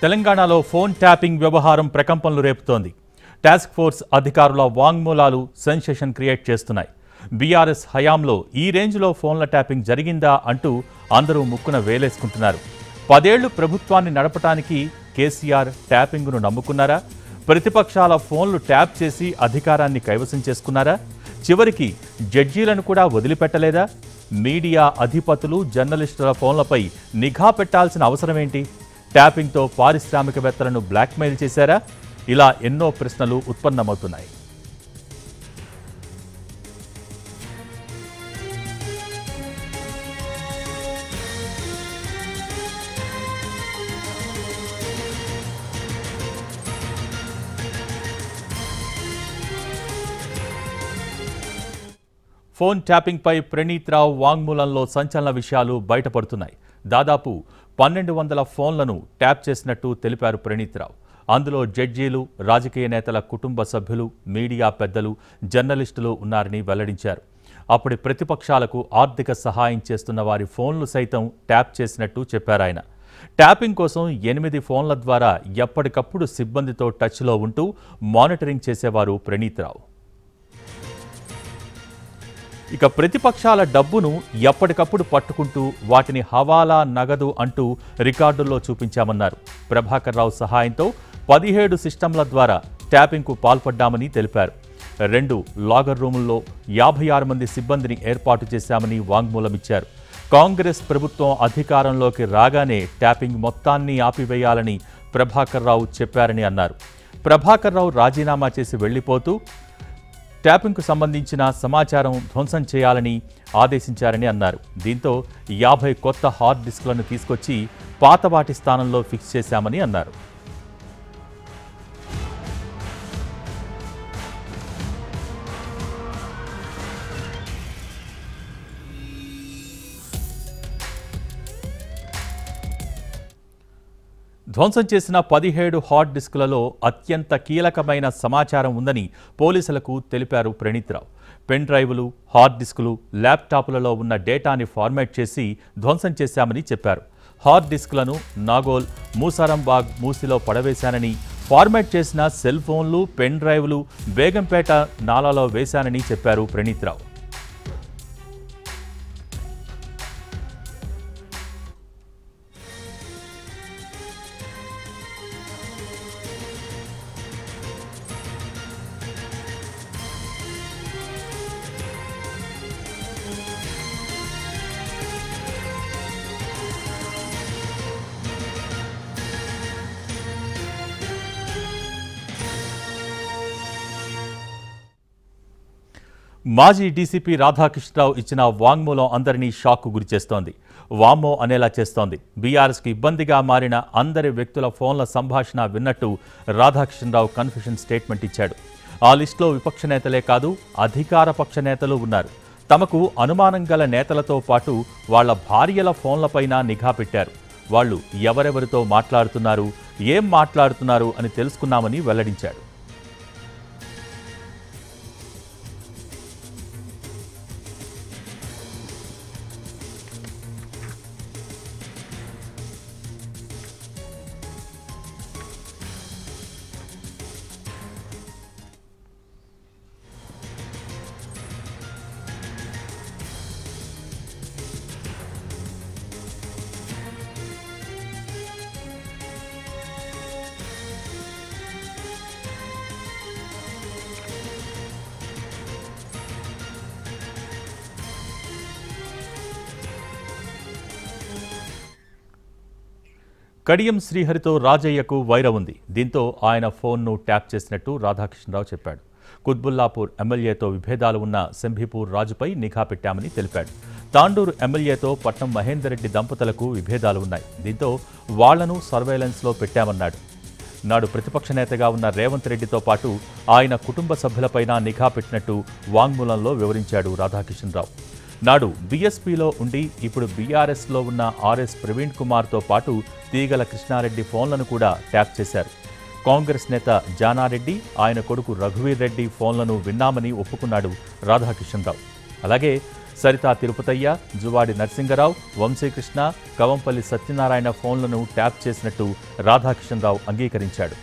తెలంగాణలో phone tapping వ్యవహారం ప్రకంపనలు రేపుతోంది. టాస్క్ ఫోర్స్ అధికారుల వాంగ్మూలాలు సెన్సేషన్ క్రియేట్ చేస్తున్నాయి. బీఆర్ఎస్ హయాంలో ఈ రేంజ్లో ఫోన్ల ట్యాపింగ్ జరిగిందా అంటూ అందరూ ముక్కున వేలేసుకుంటున్నారు. 10 ఏళ్లు ప్రభుత్వాన్ని నడపడానికి కేసీఆర్ ట్యాపింగ్ను నమ్ముకున్నారా? ప్రతిపక్షాల ఫోన్లు ట్యాప్ చేసి అధికారాన్ని కైవసం చేసుకున్నారా? చివరికి జడ్జీలను కూడా వదిలిపెట్టలేదా? మీడియా అధిపతులు, జర్నలిస్టుల ఫోన్లపై నిఘా పెట్టాల్సిన అవసరమేంటి? ట్యాపింగ్తో పారిశ్రామికవేత్తలను బ్లాక్మెయిల్ చేశారా? ఇలా ఎన్నో ప్రశ్నలు ఉత్పన్నమవుతున్నాయి. ఫోన్ ట్యాపింగ్పై ప్రణీత్ రావు వాంగ్మూలంలో సంచలన విషయాలు బయటపడుతున్నాయి. దాదాపు 1200 ఫోన్లను ట్యాప్ చేసినట్టు తెలిపారు ప్రణీత్ రావు. అందులో జడ్జీలు, రాజకీయ నేతల కుటుంబ సభ్యులు, మీడియా పెద్దలు, జర్నలిస్టులు ఉన్నారని వెల్లడించారు. అప్పటి ప్రతిపక్షాలకు ఆర్థిక సహాయం చేస్తున్న వారి ఫోన్లు సైతం ట్యాప్ చేసినట్టు చెప్పారాయన. ట్యాపింగ్ కోసం 8 ఫోన్ల ద్వారా ఎప్పటికప్పుడు సిబ్బందితో టచ్లో ఉంటూ మానిటరింగ్ చేసేవారు ప్రణీత్ రావు. ఇక ప్రతిపక్షాల డబ్బును ఎప్పటికప్పుడు పట్టుకుంటూ వాటిని హవాలా, నగదు అంటూ రికార్డుల్లో చూపించామన్నారు. ప్రభాకర్ రావు సహాయంతో 17 సిస్టంల ద్వారా ట్యాపింగ్కు పాల్పడ్డామని తెలిపారు. 2 లాగర్ రూముల్లో 56 మంది సిబ్బందిని ఏర్పాటు చేశామని వాంగ్మూలమిచ్చారు. కాంగ్రెస్ ప్రభుత్వం అధికారంలోకి రాగానే ట్యాపింగ్ మొత్తాన్ని ఆపివేయాలని ప్రభాకర్ రావు చెప్పారని అన్నారు. ప్రభాకర్ రావు రాజీనామా చేసి వెళ్లిపోతూ ట్యాపింగ్కు సంబంధించిన సమాచారం ధ్వంసం చేయాలని ఆదేశించారని అన్నారు. దీంతో 50 కొత్త హార్డ్ డిస్క్లను తీసుకొచ్చి పాత వాటి స్థానంలో ఫిక్స్ చేశామని అన్నారు. ధ్వంసం చేసిన 17 హార్డ్ డిస్కులలో అత్యంత కీలకమైన సమాచారం ఉందని పోలీసులకు తెలిపారు ప్రణీత్ రావు. పెన్ డ్రైవ్లు, హార్డ్ డిస్కులు, ల్యాప్టాప్లలో ఉన్న డేటాని ఫార్మాట్ చేసి ధ్వంసం చేశామని చెప్పారు. హార్డ్ డిస్కులను నాగోల్, మూసారంబాగ్ మూసిలో పడవేశానని, ఫార్మాట్ చేసిన సెల్ ఫోన్లు, పెన్ డ్రైవ్లు బేగంపేట నాలాలో వేశానని చెప్పారు ప్రణీత్ రావు. మాజీ డీసీపీ రాధాకృష్ణరావు ఇచ్చిన వాంగ్మూలం అందరినీ షాక్కు గురిచేస్తోంది. వామ్మో అనేలా చేస్తోంది. బీఆర్ఎస్కి ఇబ్బందిగా మారిన అందరి వ్యక్తుల ఫోన్ల సంభాషణ విన్నట్టు రాధాకృష్ణరావు కన్ఫెషన్ స్టేట్మెంట్ ఇచ్చాడు. ఆ లిస్టులో విపక్ష నేతలే కాదు, అధికార పక్ష నేతలు ఉన్నారు. తమకు అనుమానం గల నేతలతో పాటు వాళ్ల భార్యల ఫోన్లపైన నిఘా పెట్టారు. వాళ్లు ఎవరెవరితో మాట్లాడుతున్నారు, ఏం మాట్లాడుతున్నారు అని తెలుసుకున్నామని వెల్లడించాడు. కడియం శ్రీహరితో రాజయ్యకు వైరం ఉంది. దీంతో ఆయన ఫోన్ను ట్యాప్ చేసినట్టు రాధాకృష్ణరావు చెప్పాడు. కుత్బుల్లాపూర్ ఎమ్మెల్యేతో విభేదాలు ఉన్న శంభీపూర్ రాజుపై నిఘా పెట్టామని తెలిపాడు. తాండూరు ఎమ్మెల్యేతో పట్నం మహేందర్ రెడ్డి దంపతులకు విభేదాలు ఉన్నాయి. దీంతో వాళ్లను సర్వేలెన్స్లో పెట్టామన్నాడు. నాడు ప్రతిపక్ష నేతగా ఉన్న రేవంత్ రెడ్డితో పాటు ఆయన కుటుంబ సభ్యులపైన నిఘా పెట్టినట్టు వాంగ్మూలంలో వివరించాడు రాధాకృష్ణరావు. నాడు బీఎస్పీలో ఉండి ఇప్పుడు బీఆర్ఎస్లో ఉన్న ఆర్ఎస్ ప్రవీణ్ కుమార్తో పాటు తీగల కృష్ణారెడ్డి ఫోన్లను కూడా ట్యాప్ చేశారు. కాంగ్రెస్ నేత జానారెడ్డి, ఆయన కొడుకు రఘువీర్ రెడ్డి ఫోన్లను విన్నామని ఒప్పుకున్నాడు రాధాకృష్ణరావు. అలాగే సరితా తిరుపతయ్య, జువాడి నరసింగరావు, వంశీకృష్ణ, కవంపల్లి సత్యనారాయణ ఫోన్లను ట్యాప్ చేసినట్టు రాధాకిషన్రావు అంగీకరించాడు.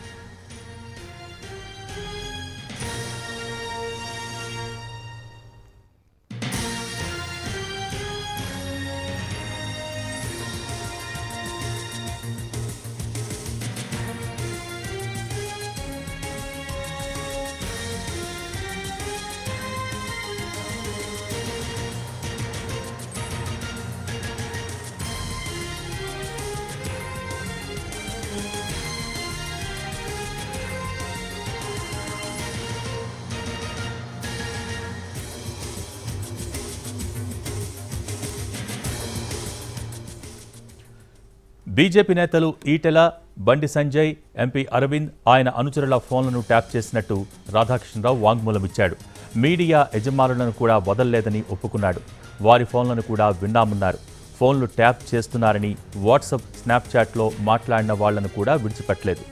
బీజేపీ నేతలు ఈటెల, బండి సంజయ్, ఎంపీ అరవింద్, ఆయన అనుచరుల ఫోన్లను ట్యాప్ చేసినట్టు రాధాకిషన్రావు వాంగ్మూలమిచ్చాడు. మీడియా యజమానులను కూడా వదల్లేదని ఒప్పుకున్నాడు. వారి ఫోన్లను కూడా విన్నామన్నారు. ఫోన్లు ట్యాప్ చేస్తున్నారని, వాట్సాప్, స్నాప్చాట్లో మాట్లాడిన వాళ్లను కూడా విడిచిపెట్టలేదు.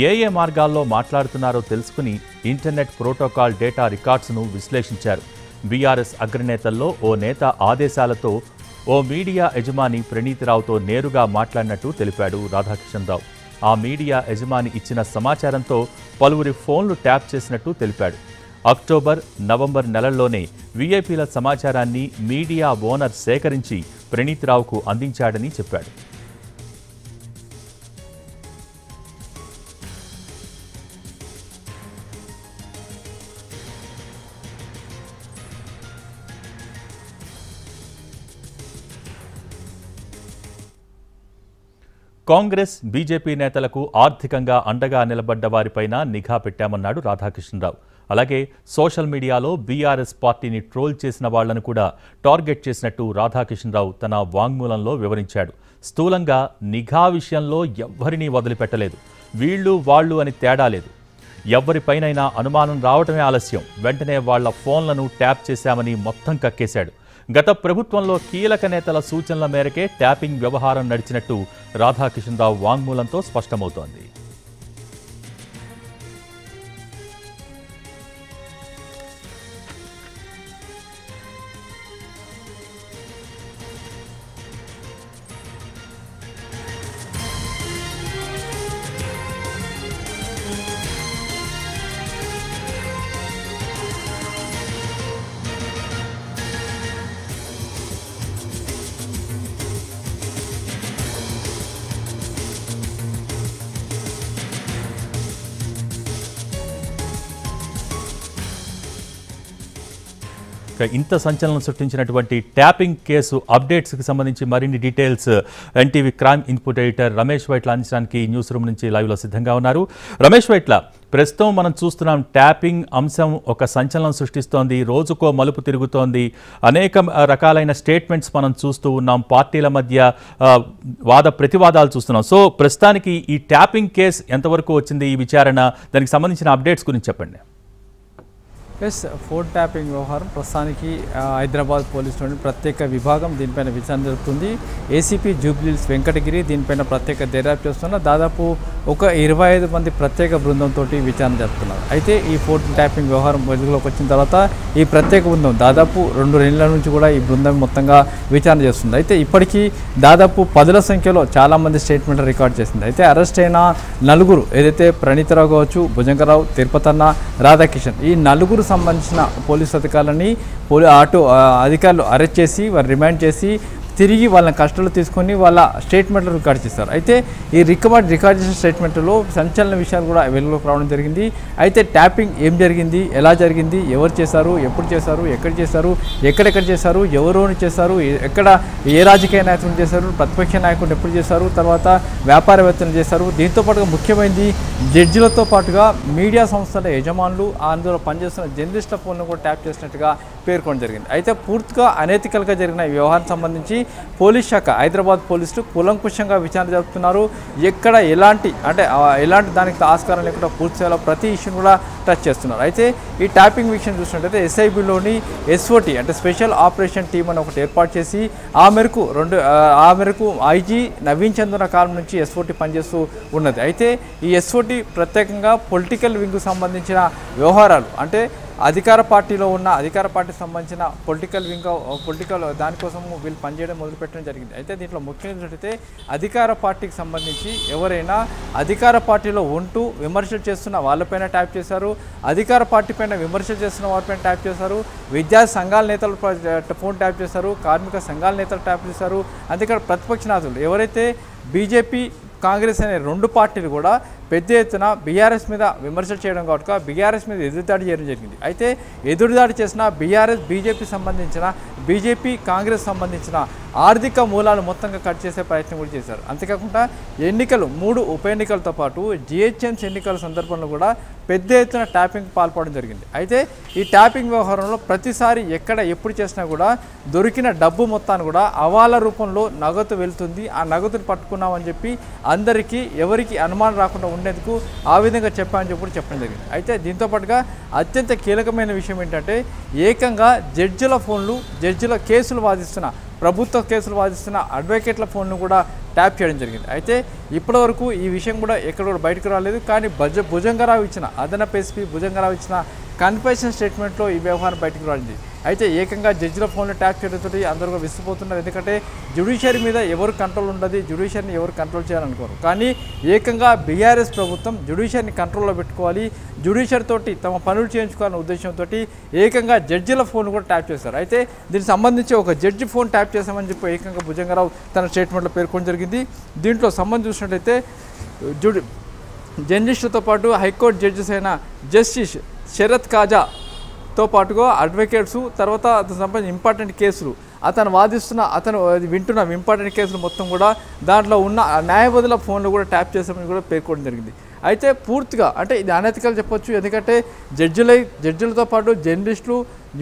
ఏ మార్గాల్లో మాట్లాడుతున్నారో తెలుసుకుని ఇంటర్నెట్ ప్రోటోకాల్ డేటా రికార్డ్స్ను విశ్లేషించారు. బీఆర్ఎస్ అగ్రనేతల్లో ఓ నేత ఆదేశాలతో ఓ మీడియా యజమాని ప్రణీతిరావుతో నేరుగా మాట్లాడినట్టు తెలిపాడు రాధాకిషన్రావు. ఆ మీడియా యజమాని ఇచ్చిన సమాచారంతో పలువురి ఫోన్లు ట్యాప్ చేసినట్టు తెలిపాడు. అక్టోబర్, నవంబర్ నెలల్లోనే వీఐపీల సమాచారాన్ని మీడియా ఓనర్ సేకరించి ప్రణీతిరావుకు అందించాడని చెప్పాడు. కాంగ్రెస్, బీజేపీ నేతలకు ఆర్థికంగా అండగా నిలబడ్డ వారిపైన నిఘా పెట్టామన్నాడు రాధాకిషన్రావు. అలాగే సోషల్ మీడియాలో బీఆర్ఎస్ పార్టీని ట్రోల్ చేసిన వాళ్లను కూడా టార్గెట్ చేసినట్టు రాధాకిషన్రావు తన వాంగ్మూలంలో వివరించాడు. స్థూలంగా నిఘా విషయంలో ఎవ్వరినీ వదిలిపెట్టలేదు. వీళ్లు వాళ్లు అని తేడా లేదు. ఎవ్వరిపైనైనా అనుమానం రావటమే ఆలస్యం. వెంటనే వాళ్ల ఫోన్లను ట్యాప్ చేశామని మొత్తం కక్కేశాడు. గత ప్రభుత్వంలో కీలక నేతల సూచనల మేరకే ట్యాపింగ్ వ్యవహారం నడిచినట్టు రాధాకిషన్రావు వాంగ్మూలంతో స్పష్టమవుతోంది. ఇంత సంచలనం సృష్టించినటువంటి ట్యాపింగ్ కేసు అప్డేట్స్కి సంబంధించి మరిన్ని details NTV crime input editor Ramesh Vaitla అందించడానికి న్యూస్ రూమ్ నుంచి లైవ్లో సిద్ధంగా ఉన్నారు. రమేష్ వైట్ల, ప్రస్తుతం మనం చూస్తున్నాం ట్యాపింగ్ అంశం ఒక సంచలనం సృష్టిస్తోంది. రోజుకో మలుపు తిరుగుతోంది. అనేక రకాలైన స్టేట్మెంట్స్ మనం చూస్తూ ఉన్నాం. పార్టీల మధ్య వాద ప్రతివాదాలు చూస్తున్నాం. సో ప్రస్తుతానికి ఈ ట్యాపింగ్ కేసు ఎంతవరకు వచ్చింది, ఈ విచారణ, దానికి సంబంధించిన అప్డేట్స్ గురించి చెప్పండి. ఎస్, ఫోన్ ట్యాపింగ్ వ్యవహారం ప్రస్తుతానికి హైదరాబాద్ పోలీసులోని ప్రత్యేక విభాగం దీనిపైన విచారణ జరుగుతుంది. ఏసీపీ జూబ్లీహిల్స్ వెంకటగిరి దీనిపైన ప్రత్యేక దర్యాప్తు చేస్తున్నారు. దాదాపు ఒక 25 మంది ప్రత్యేక బృందంతో విచారణ జరుపుతున్నారు. అయితే ఈ ఫోన్ ట్యాపింగ్ వ్యవహారం వెలుగులోకి వచ్చిన తర్వాత ఈ ప్రత్యేక బృందం దాదాపు 2 నెలల నుంచి కూడా ఈ బృందం మొత్తంగా విచారణ చేస్తుంది. అయితే ఇప్పటికీ దాదాపు 10ల సంఖ్యలో చాలామంది స్టేట్మెంట్ రికార్డ్ చేసింది. అయితే అరెస్ట్ అయిన నలుగురు, ఏదైతే ప్రణీతరావు కావచ్చు, భుజంగరావు, తిరుపతన్న, రాధాకిషన్, ఈ నలుగురు సంబంధించిన పోలీసు అధికారులని అధికారులు అరెస్ట్ చేసి వారు రిమాండ్ చేసి తిరిగి వాళ్ళని కస్టడీలో తీసుకొని వాళ్ళ స్టేట్మెంట్లు రికార్డ్ చేస్తారు. అయితే ఈ రికార్డ్ చేసిన స్టేట్మెంట్లో సంచలన విషయాలు కూడా వెలుగులోకి రావడం జరిగింది. అయితే ట్యాపింగ్ ఏం జరిగింది, ఎలా జరిగింది, ఎవరు చేశారు, ఎప్పుడు చేశారు, ఎక్కడెక్కడ చేశారు, ఎవరోని చేశారు, ఎక్కడ ఏ రాజకీయ నాయకులు చేశారు, ప్రతిపక్ష నాయకులు ఎప్పుడు చేశారు, తర్వాత వ్యాపారవేత్తలు చేశారు. దీంతోపాటుగా ముఖ్యమైనది జడ్జిలతో పాటుగా మీడియా సంస్థల యజమానులు, అందులో పనిచేస్తున్న జర్నలిస్టుల ఫోన్ను కూడా ట్యాప్ చేసినట్టుగా పేర్కొనడం జరిగింది. అయితే పూర్తిగా అనైతికల్గా జరిగిన ఈ వ్యవహారం సంబంధించి పోలీస్ శాఖ, హైదరాబాద్ పోలీసులు కూలంకుషంగా విచారణ జరుపుతున్నారు. ఎక్కడ ఎలాంటి దానికి ఆస్కారం లేకుండా పూర్తిగా ప్రతి ఇష్యూని కూడా టచ్ చేస్తున్నారు. అయితే ఈ ట్యాపింగ్ విషయం చూసినట్టయితే ఎస్ఐబిలోని SOT అంటే స్పెషల్ ఆపరేషన్ టీమ్ అని ఒకటి ఏర్పాటు చేసి ఆ మేరకు ఐజీ నవీన్ చంద్ర కాలం నుంచి SOT పనిచేస్తూ ఉన్నది. అయితే ఈ SOT ప్రత్యేకంగా పొలిటికల్ వింగ్కు సంబంధించిన వ్యవహారాలు, అంటే అధికార పార్టీలో ఉన్న అధికార పార్టీకి సంబంధించిన పొలిటికల్ దానికోసం వీళ్ళు పనిచేయడం మొదలుపెట్టడం జరిగింది. అయితే దీంట్లో ముఖ్యంగా చూస్తే అధికార పార్టీకి సంబంధించి ఎవరైనా అధికార పార్టీలో ఉంటూ విమర్శలు చేస్తున్న వాళ్ళపైన ట్యాప్ చేశారు, అధికార పార్టీ పైన విమర్శలు చేస్తున్న వారిపైన ట్యాప్ చేశారు, విద్యా సంఘాల నేతలు ఫోన్ ట్యాప్ చేశారు, కార్మిక సంఘాల నేతలు ట్యాప్ చేశారు. అందుకే ప్రతిపక్ష నాయకులు ఎవరైతే బీజేపీ కాంగ్రెస్ అనే రెండు పార్టీలు కూడా పెద్ద ఎత్తున బీఆర్ఎస్ మీద విమర్శలు చేయడం కాబట్టి బీఆర్ఎస్ మీద ఎదురుదాడి చేయడం జరిగింది. అయితే ఎదురుదాడి చేసిన బీఆర్ఎస్ బీజేపీ కాంగ్రెస్ సంబంధించిన ఆర్థిక మూలాలు మొత్తంగా కట్ చేసే ప్రయత్నం కూడా చేశారు. అంతేకాకుండా ఎన్నికలు 3 ఉప ఎన్నికలతో పాటు జిహెచ్ఎంసీ ఎన్నికల సందర్భంలో కూడా పెద్ద ఎత్తున ట్యాపింగ్ పాల్పడడం జరిగింది. అయితే ఈ ట్యాపింగ్ వ్యవహారంలో ప్రతిసారి ఎక్కడ ఎప్పుడు చేసినా కూడా దొరికిన డబ్బు మొత్తాన్ని కూడా హవాలా రూపంలో నగదు వెళ్తుంది. ఆ నగదుని పట్టుకున్నామని చెప్పి అందరికీ ఎవరికి అనుమానం రాకుండా ఉండేందుకు ఆ విధంగా చెప్పామని చెప్పి చెప్పడం జరిగింది. అయితే దీంతో పాటుగా అత్యంత కీలకమైన విషయం ఏంటంటే ఏకంగా జడ్జిల కేసులు వాదిస్తున్న ప్రభుత్వ కేసులు వాదిస్తున్న అడ్వకేట్ల ఫోన్ను కూడా ట్యాప్ చేయడం జరిగింది. అయితే ఇప్పటివరకు ఈ విషయం కూడా ఎక్కడ కూడా బయటకు రాలేదు. కానీ భుజంగరావు ఇచ్చిన అదనపు ఎస్పీ భుజంగరావు ఇచ్చిన కన్ఫెషన్ స్టేట్మెంట్లో ఈ వ్యవహారం బయటకు రాలింది. అయితే ఏకంగా జడ్జిల ఫోన్లో ట్యాప్ చేయడంతో అందరూ కూడా విసిపోతున్నారు. ఎందుకంటే జ్యుడిషియరీ మీద ఎవరు కంట్రోల్ ఉండదు, జ్యుడిషియరీని ఎవరు కంట్రోల్ చేయాలనుకోరు. కానీ ఏకంగా బీఆర్ఎస్ ప్రభుత్వం జ్యుడిషియరీని కంట్రోల్లో పెట్టుకోవాలి, జ్యుడిషియరీ తోటి తమ పనులు చేయించుకోవాలనే ఉద్దేశంతో ఏకంగా జడ్జిల ఫోన్ కూడా ట్యాప్ చేశారు. అయితే దీనికి సంబంధించి ఒక జడ్జి ఫోన్ ట్యాప్ చేశామని చెప్పి ఏకంగా భుజంగరావు తన స్టేట్మెంట్లో పేర్కొనడం జరిగింది. దీంట్లో సంబంధించి చూసినట్టయితే జర్నలిస్టులతో పాటు హైకోర్టు జడ్జెస్ అయిన జస్టిస్ శరత్ కాజాతో పాటుగా అడ్వకేట్స్, తర్వాత అతను సంబంధించిన ఇంపార్టెంట్ కేసులు, అతను వింటున్న ఇంపార్టెంట్ కేసులు మొత్తం కూడా దాంట్లో ఉన్న న్యాయవాదుల ఫోన్లు కూడా ట్యాప్ చేసామని కూడా పేర్కొనడం జరిగింది. అయితే పూర్తిగా అంటే ఇది అనైతికల్ చెప్పొచ్చు. ఎందుకంటే జడ్జిలతో పాటు జర్నలిస్టులు,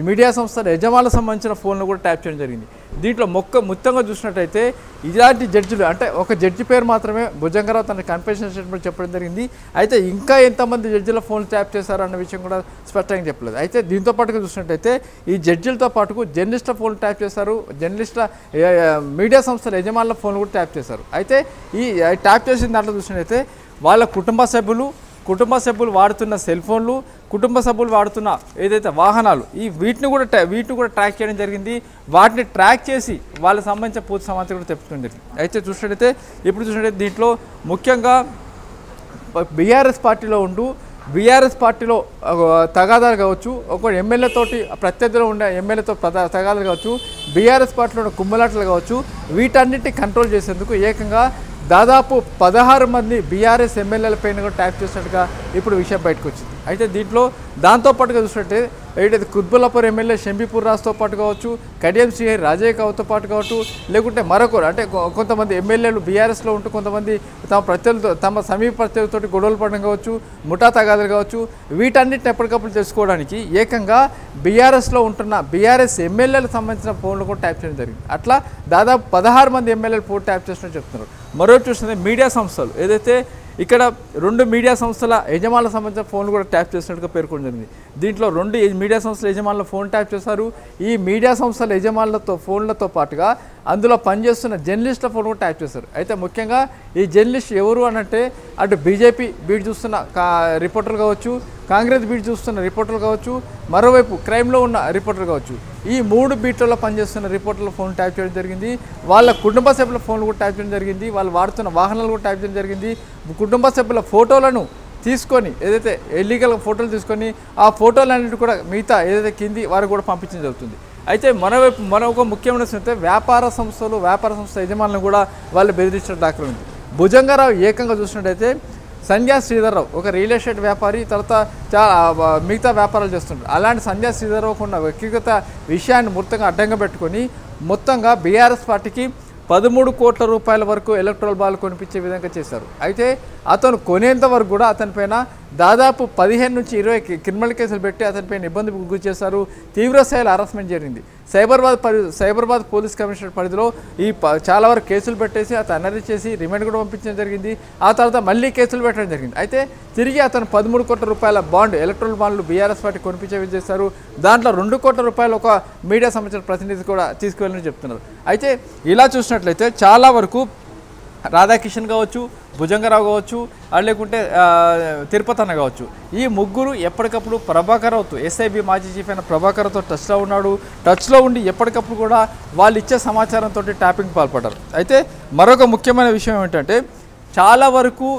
మీడియా సంస్థల యజమానులకు సంబంధించిన ఫోన్లు కూడా ట్యాప్ చేయడం జరిగింది. దీంట్లో మొత్తంగా చూసినట్టయితే ఇలాంటి జడ్జిలు అంటే ఒక జడ్జి పేరు మాత్రమే భుజంగరావు తన కన్ఫెషన్ స్టేట్మెంట్ చెప్పడం జరిగింది. అయితే ఇంకా ఎంతమంది జడ్జిల ఫోన్లు ట్యాప్ చేశారు అన్న విషయం కూడా స్పష్టంగా చెప్పలేదు. అయితే దీంతో పాటుగా చూసినట్టయితే ఈ జడ్జిలతో పాటుకు జర్నలిస్టుల ఫోన్లు ట్యాప్ చేశారు, మీడియా సంస్థల యజమానుల ఫోన్లు కూడా ట్యాప్ చేశారు. అయితే ఈ ట్యాప్ చేసిన దాంట్లో చూసినట్టయితే వాళ్ళ కుటుంబ సభ్యులు వాడుతున్న సెల్ ఫోన్లు, కుటుంబ సభ్యులు వాడుతున్న ఏదైతే వాహనాలు వీటిని కూడా ట్రాక్ చేయడం జరిగింది. వాటిని ట్రాక్ చేసి వాళ్ళకి సంబంధించిన పూర్తి సమాచారం కూడా తెప్పడం జరిగింది. అయితే చూసినట్టయితే దీంట్లో ముఖ్యంగా బీఆర్ఎస్ పార్టీలో తగాదాలు కావచ్చు, ఒక ఎమ్మెల్యే తోటి ప్రత్యర్థిలో ఉండే ఎమ్మెల్యేతో తగాదాలు కావచ్చు, బీఆర్ఎస్ పార్టీలో ఉన్న కుమ్మలాటలు కావచ్చు, వీటన్నిటిని కంట్రోల్ చేసేందుకు ఏకంగా దాదాపు 16 మంది బీఆర్ఎస్ ఎమ్మెల్యేల పైన కూడా ట్యాప్ చేసినట్టుగా ఇప్పుడు విషయం బయటకు వచ్చింది. అయితే దీంట్లో దాంతోపాటుగా చూసినట్టే ఏదైతే కుత్బుల్లాపూర్ ఎమ్మెల్యే షంబీపూర్ రాజ్తో పాటు కావచ్చు, కడియం సిఐ రాజయ్య కావుతో పాటు కావచ్చు, లేకుంటే మరొకరు అంటే కొంతమంది ఎమ్మెల్యేలు బీఆర్ఎస్లో ఉంటూ కొంతమంది తమ సమీప ప్రత్యర్థులతో గొడవలు పడడం కావచ్చు, ముఠా తగాదాలు కావచ్చు, వీటన్నిటిని ఎప్పటికప్పుడు తెలుసుకోవడానికి ఏకంగా బీఆర్ఎస్లో ఉంటున్న బీఆర్ఎస్ ఎమ్మెల్యేలకు సంబంధించిన ఫోన్లు కూడా ట్యాప్ చేయడం జరిగింది. అట్లా దాదాపు 16 మంది ఎమ్మెల్యేలు ఫోన్ ట్యాప్ చేస్తున్నట్టు చెప్తున్నారు. మరో చూస్తుంది మీడియా సంస్థలు ఏదైతే ఇక్కడ 2 మీడియా సంస్థల యజమానులకు సంబంధించిన ఫోన్లు కూడా ట్యాప్ చేసినట్టుగా పేర్కొనడం జరిగింది. దీంట్లో 2 మీడియా సంస్థల యజమానుల ఫోన్ ట్యాప్ చేశారు. ఈ మీడియా సంస్థల యజమానులతో ఫోన్లతో పాటుగా అందులో పనిచేస్తున్న జర్నలిస్టుల ఫోన్ కూడా ట్యాప్ చేశారు. అయితే ముఖ్యంగా ఈ జర్నలిస్ట్ ఎవరు అనంటే అటు బీజేపీ బీట్ చూస్తున్న రిపోర్టర్లు కావచ్చు, కాంగ్రెస్ బీట్ చూస్తున్న రిపోర్టర్లు కావచ్చు, మరోవైపు క్రైమ్లో ఉన్న రిపోర్టర్లు కావచ్చు, ఈ 3 బీట్లలో పనిచేస్తున్న రిపోర్టర్ల ఫోన్ ట్యాప్ చేయడం జరిగింది. వాళ్ళ కుటుంబ సభ్యుల ఫోన్లు కూడా ట్యాప్ చేయడం జరిగింది. వాళ్ళు వాడుతున్న వాహనాలు కూడా ట్యాప్ చేయడం జరిగింది. కుటుంబ సభ్యుల ఫోటోలను తీసుకొని ఏదైతే ఇల్లీగల్ ఫోటోలు తీసుకొని ఆ ఫోటోలన్నింటి కూడా మిగతా ఏదైతే కింది వారికి కూడా పంపించడం జరుగుతుంది. అయితే మరొక ముఖ్యమైన సంగతి వ్యాపార సంస్థ యజమానులను కూడా వాళ్ళు బెదిరించిన దాఖలు ఉంది. భుజంగరావు ఏకంగా చూసినట్టయితే సంధ్యా శ్రీధర్రావు ఒక రియల్ ఎస్టేట్ వ్యాపారి, తర్వాత మిగతా వ్యాపారాలు చేస్తుంటారు. అలాంటి సంధ్యా శ్రీధర్రావుకు ఉన్న వ్యక్తిగత విషయాన్ని మొత్తంగా అడ్డంగా పెట్టుకొని మొత్తంగా బీఆర్ఎస్ పార్టీకి 13 కోట్ల రూపాయల వరకు ఎలక్ట్రల్ బాల్ కొనిపించే విధంగా చేశారు. అయితే అతను కొనేంత వరకు కూడా అతనిపైన దాదాపు 15 నుంచి 20 క్రిమినల్ కేసులు పెట్టి అతనిపైన ఇబ్బందికి గురి చేశారు. తీవ్ర స్థాయిలో హరాస్మెంట్ జరిగింది. సైబరాబాద్ పోలీస్ కమిషనర్ పరిధిలో చాలా వరకు కేసులు పెట్టేసి అతను అరెస్ట్ చేసి రిమాండ్ కూడా పంపించడం జరిగింది. ఆ తర్వాత మళ్ళీ కేసులు పెట్టడం జరిగింది. అయితే తిరిగి అతను 13 కోట్ల రూపాయల ఎలక్ట్రల్ బాండ్లు బీఆర్ఎస్ పార్టీ కొనిపించే చేశారు. దాంట్లో 2 కోట్ల రూపాయలు ఒక మీడియా సంబంధించిన ప్రతినిధి కూడా తీసుకువెళ్ళని చెప్తున్నారు. అయితే ఇలా చూసినట్లయితే చాలా వరకు రాధాకిషన్ కావచ్చు, భుజంగరావు కావచ్చు, లేకుంటే తిరుపతి అన్న కావచ్చు. ఈ ముగ్గురు ఎప్పటికప్పుడు ప్రభాకర్ రావుతో, ఎస్ఐబి మాజీ చీఫ్ అయిన ప్రభాకర్ రావుతో టచ్లో ఉన్నాడు. టచ్లో ఉండి ఎప్పటికప్పుడు కూడా వాళ్ళు ఇచ్చే సమాచారంతో ట్యాపింగ్ పాల్పడ్డారు. అయితే మరొక ముఖ్యమైన విషయం ఏంటంటే చాలా వరకు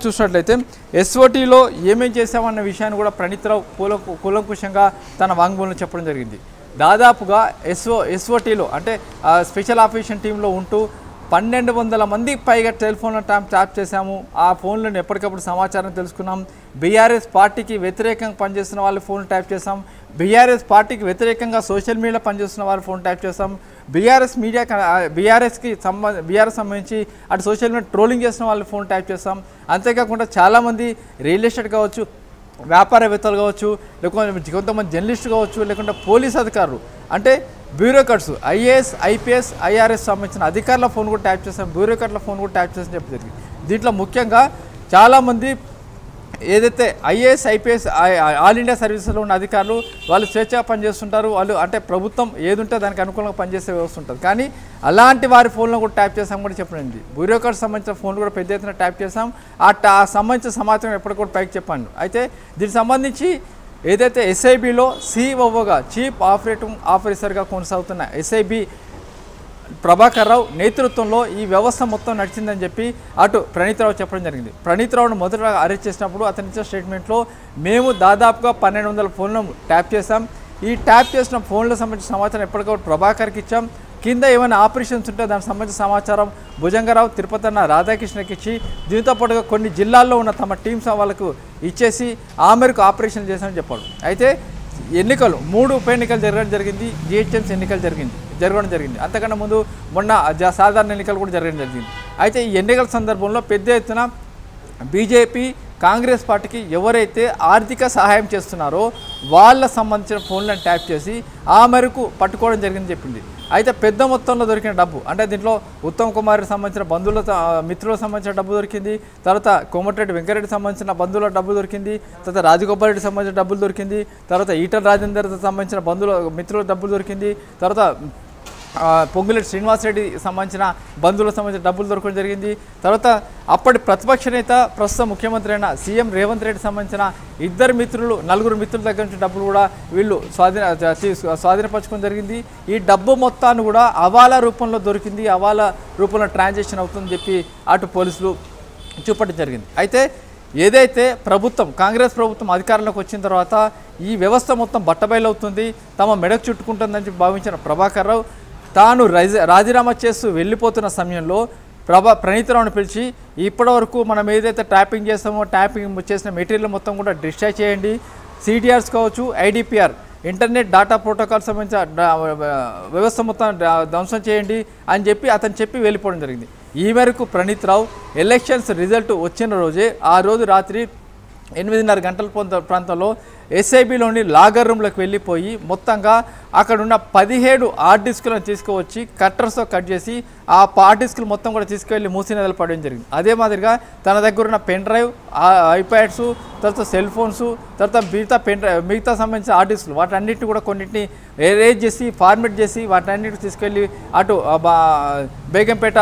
చూసినట్లయితే ఎస్ఓటీలో ఏమేం చేశామన్న విషయాన్ని కూడా ప్రణీత్ రావు కూలంకుషంగా తన వాంగ్మూలంలో చెప్పడం జరిగింది. దాదాపుగా ఎస్ఓటీలో అంటే స్పెషల్ ఆపరేషన్ టీంలో ఉంటూ 1200 మందికి పైగా టెలిఫోన్లో ట్యాప్ చేశాము. ఆ ఫోన్లను ఎప్పటికప్పుడు సమాచారం తెలుసుకున్నాం. బీఆర్ఎస్ పార్టీకి వ్యతిరేకంగా పనిచేస్తున్న వాళ్ళ ఫోన్ ట్యాప్ చేసాం. బీఆర్ఎస్ పార్టీకి వ్యతిరేకంగా సోషల్ మీడియాలో పనిచేస్తున్న వాళ్ళ ఫోన్ ట్యాప్ చేసాం. బీఆర్ఎస్కి సంబంధించి అటు సోషల్ మీడియా ట్రోలింగ్ చేసిన వాళ్ళ ఫోన్ ట్యాప్ చేస్తాం. అంతేకాకుండా చాలామంది రియల్ ఎస్టేట్ కావచ్చు, వ్యాపారవేత్తలు కావచ్చు, లేకుంటే కొంతమంది జర్నలిస్టులు కావచ్చు, లేకుంటే పోలీస్ అధికారులు అంటే బ్యూరోక్రాట్స్, ఐఏఎస్, ఐపీఎస్, ఐఆర్ఎస్ సంబంధించిన అధికారుల ఫోన్ కూడా ట్యాప్ చేస్తాం, బ్యూరోక్రాట్ల ఫోన్ కూడా ట్యాప్ చేస్తామని చెప్పి జరిగింది. దీంట్లో ముఖ్యంగా చాలామంది ఏదైతే ఐఏఎస్, ఐపీఎస్, ఆల్ ఇండియా సర్వీసెస్లో ఉన్న అధికారులు వాళ్ళు స్వేచ్ఛగా పనిచేస్తుంటారు. వాళ్ళు అంటే ప్రభుత్వం ఏదుంటే దానికి అనుకూలంగా పనిచేసే వ్యవస్థ ఉంటుంది. కానీ అలాంటి వారి ఫోన్లో కూడా ట్యాప్ చేసాం కూడా చెప్పండి. బ్యూరోక్రాట్స్ సంబంధించిన ఫోన్లు కూడా పెద్ద ఎత్తున ట్యాప్ చేసాం. ఆ సంబంధించిన సమాచారం ఎప్పటికి కూడా పైకి చెప్పాను. అయితే దీనికి సంబంధించి ఏదైతే ఎస్ఐబిలో సిఓఓగా చీఫ్ ఆపరేటింగ్ ఆఫీసర్గా కొనసాగుతున్న ఎస్ఐబి ప్రభాకర్ రావు నేతృత్వంలో ఈ వ్యవస్థ మొత్తం నడిచిందని చెప్పి అటు ప్రణీత్ రావు చెప్పడం జరిగింది. ప్రణీత్ రావును మొదట అరెస్ట్ చేసినప్పుడు అతని ఇచ్చిన స్టేట్మెంట్లో మేము దాదాపుగా 1200 ఫోన్లను ట్యాప్ చేశాం. ఈ ట్యాప్ చేసిన ఫోన్లకు సంబంధించిన సమాచారం ఎప్పటికప్పుడు ప్రభాకర్కి ఇచ్చాం. కింద ఏమైనా ఆపరేషన్స్ ఉంటే దానికి సంబంధించిన సమాచారం భుజంగరావు, తిరుపతి అన్న, రాధాకృష్ణకి ఇచ్చి దీంతో పాటుగా కొన్ని జిల్లాల్లో ఉన్న తమ టీమ్స్ వాళ్ళకు ఇచ్చేసి ఆ మేరకు ఆపరేషన్ చేశామని చెప్పాడు. అయితే ఎన్నికలు 3 ఉప ఎన్నికలు జరగడం జరిగింది. జిహెచ్ఎంసీ ఎన్నికలు జరగడం జరిగింది. అంతకన్నా ముందు మొన్న సాధారణ ఎన్నికలు కూడా జరగడం జరిగింది. అయితే ఈ ఎన్నికల సందర్భంలో పెద్ద ఎత్తున బీజేపీ, కాంగ్రెస్ పార్టీకి ఎవరైతే ఆర్థిక సహాయం చేస్తున్నారో వాళ్ళ సంబంధించిన ఫోన్లను ట్యాప్ చేసి ఆ మేరకు పట్టుకోవడం జరిగిందని చెప్పింది. అయితే పెద్ద మొత్తంలో దొరికిన డబ్బు అంటే దీంట్లో ఉత్తమ్ కుమార్కి సంబంధించిన బంధువుల మిత్రులకు సంబంధించిన డబ్బు దొరికింది. తర్వాత కోమటిరెడ్డి వెంకరెడ్డికి సంబంధించిన బంధువుల డబ్బు దొరికింది. తర్వాత రాజగోపాల్ రెడ్డికి సంబంధించిన డబ్బులు దొరికింది. తర్వాత ఈటల రాజేందర్కి సంబంధించిన మిత్రుల డబ్బులు దొరికింది. తర్వాత పొంగులేటి శ్రీనివాసరెడ్డికి సంబంధించిన బంధువులకు సంబంధించిన డబ్బులు దొరకడం జరిగింది. తర్వాత అప్పటి ప్రతిపక్ష నేత ప్రస్తుత ముఖ్యమంత్రి అయిన సీఎం రేవంత్ రెడ్డికి సంబంధించిన 4 మిత్రుల దగ్గర నుంచి డబ్బులు కూడా వీళ్ళు స్వాధీనపరచుకోవడం జరిగింది. ఈ డబ్బు మొత్తాన్ని కూడా హవాలా రూపంలో దొరికింది, హవాలా రూపంలో ట్రాన్సాక్షన్ అవుతుందని చెప్పి అటు పోలీసులు చూపడం జరిగింది. అయితే ఏదైతే కాంగ్రెస్ ప్రభుత్వం అధికారంలోకి వచ్చిన తర్వాత ఈ వ్యవస్థ మొత్తం బట్టబయలవుతుంది, తమ మెడకు చుట్టుకుంటుందని చెప్పి భావించిన ప్రభాకర్ రావు తాను రాజీనామా చేస్తూ వెళ్ళిపోతున్న సమయంలో ప్రణీత్ రావును పిలిచి ఇప్పటివరకు మనం ఏదైతే ట్యాపింగ్ చేస్తామో ట్యాపింగ్ చేసిన మెటీరియల్ మొత్తం కూడా డిస్ట్రాయ్ చేయండి, సిడిఆర్స్ కావచ్చు, ఐడిపిఆర్ ఇంటర్నెట్ డేటా ప్రోటోకాల్ సంబంధించిన వ్యవస్థ మొత్తం ధ్వంసం చేయండి అని చెప్పి వెళ్ళిపోవడం జరిగింది. ఈ మేరకు ప్రణీత్ రావు ఎలక్షన్స్ రిజల్ట్ వచ్చిన రోజే ఆ రోజు రాత్రి 8:30 గంటల ప్రాంతంలో ఎస్ఐబిలోని లాగర్ రూమ్లోకి వెళ్ళిపోయి మొత్తంగా అక్కడున్న 17 హార్డ్ డిస్కులను తీసుకువచ్చి కట్టర్స్తో కట్ చేసి ఆ హార్డ్ డిస్కులు మొత్తం కూడా తీసుకువెళ్ళి మూసి నదిలో పడడం జరిగింది. అదే మాదిరిగా తన దగ్గర ఉన్న పెన్ డ్రైవ్, ఐప్యాడ్స్, తర్వాత సెల్ ఫోన్స్, తర్వాత మిగతా సంబంధించిన హార్డ్ డిస్కులు వాటన్నిటిని కూడా కొన్నింటిని ఎరేజ్ చేసి ఫార్మేట్ చేసి వాటన్నిటిని తీసుకెళ్ళి అటు బేగంపేట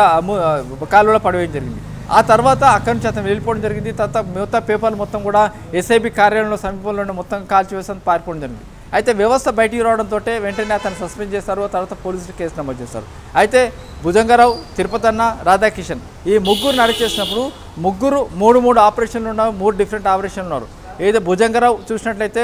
కాలువలో పడవేయడం జరిగింది. ఆ తర్వాత అక్కడి నుంచి అతను వెళ్ళిపోవడం జరిగింది. తర్వాత మిగతా పేపర్లు మొత్తం కూడా ఎస్ఐబి కార్యాలయంలో సమీపంలో మొత్తం కాల్చివేసి పారిపోవడం జరిగింది. అయితే వ్యవస్థ బయటికి రావడంతో వెంటనే అతను సస్పెండ్ చేస్తారు. తర్వాత పోలీసులు కేసు నమోదు చేస్తారు. అయితే భుజంగరావు, తిరుపతి అన్న, రాధాకిషన్ ఈ ముగ్గురు నడిచేసినప్పుడు ముగ్గురు 3 ఆపరేషన్లు ఉన్నారు, 3 డిఫరెంట్ ఆపరేషన్లు ఉన్నారు. ఏదో భుజంగరావు చూసినట్లయితే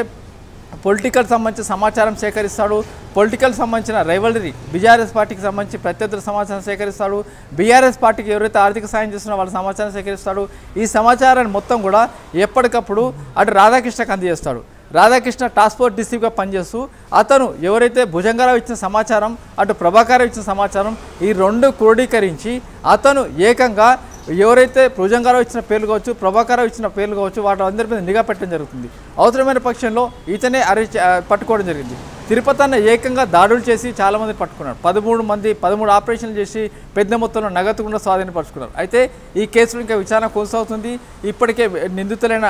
పొలిటికల్ సంబంధించిన సమాచారం సేకరిస్తాడు, పొలిటికల్ సంబంధించిన రైవలరీ బీఆర్ఎస్ పార్టీకి సంబంధించి ప్రత్యర్థుల సమాచారం సేకరిస్తాడు, బీఆర్ఎస్ పార్టీకి ఎవరైతే ఆర్థిక సాయం చేస్తున్నారో వాళ్ళ సమాచారం సేకరిస్తాడు. ఈ సమాచారాన్ని మొత్తం కూడా ఎప్పటికప్పుడు అటు రాధాకృష్ణకు అందజేస్తాడు. రాధాకృష్ణ టాస్క్ ఫోర్స్ డీసీగా పనిచేస్తూ అతను ఎవరైతే భుజంగరావు ఇచ్చిన సమాచారం, అటు ప్రభాకర్ ఇచ్చిన సమాచారం ఈ 2 క్రోడీకరించి అతను ఏకంగా ఎవరైతే భుజంగరావు ఇచ్చిన పేర్లు కావచ్చు, ప్రభాకర్ ఇచ్చిన పేర్లు కావచ్చు వాటి అందరి మీద నిఘా పెట్టడం జరుగుతుంది. అవసరమైన పక్షంలో ఇతనే పట్టుకోవడం జరిగింది. తిరుపతి అన్న ఏకంగా దాడులు చేసి చాలామంది పట్టుకున్నారు. 13 ఆపరేషన్లు చేసి పెద్ద మొత్తంలో నగదు కూడా స్వాధీనపరుచుకున్నారు. అయితే ఈ కేసులో ఇంకా విచారణ కొనసాగుతుంది. ఇప్పటికే నిందితులైన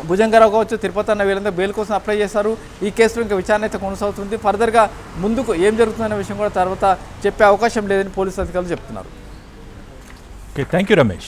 భుజంగరావు కావచ్చు, తిరుపతి అన్న వీళ్ళందరూ బెయిల్ కోసం అప్లై చేశారు. ఈ కేసులో ఇంకా విచారణ అయితే కొనసాగుతుంది. ఫర్దర్గా ముందుకు ఏం జరుగుతుందనే విషయం కూడా తర్వాత చెప్పే అవకాశం లేదని పోలీసు అధికారులు చెప్తున్నారు. Okay, thank you Ramesh.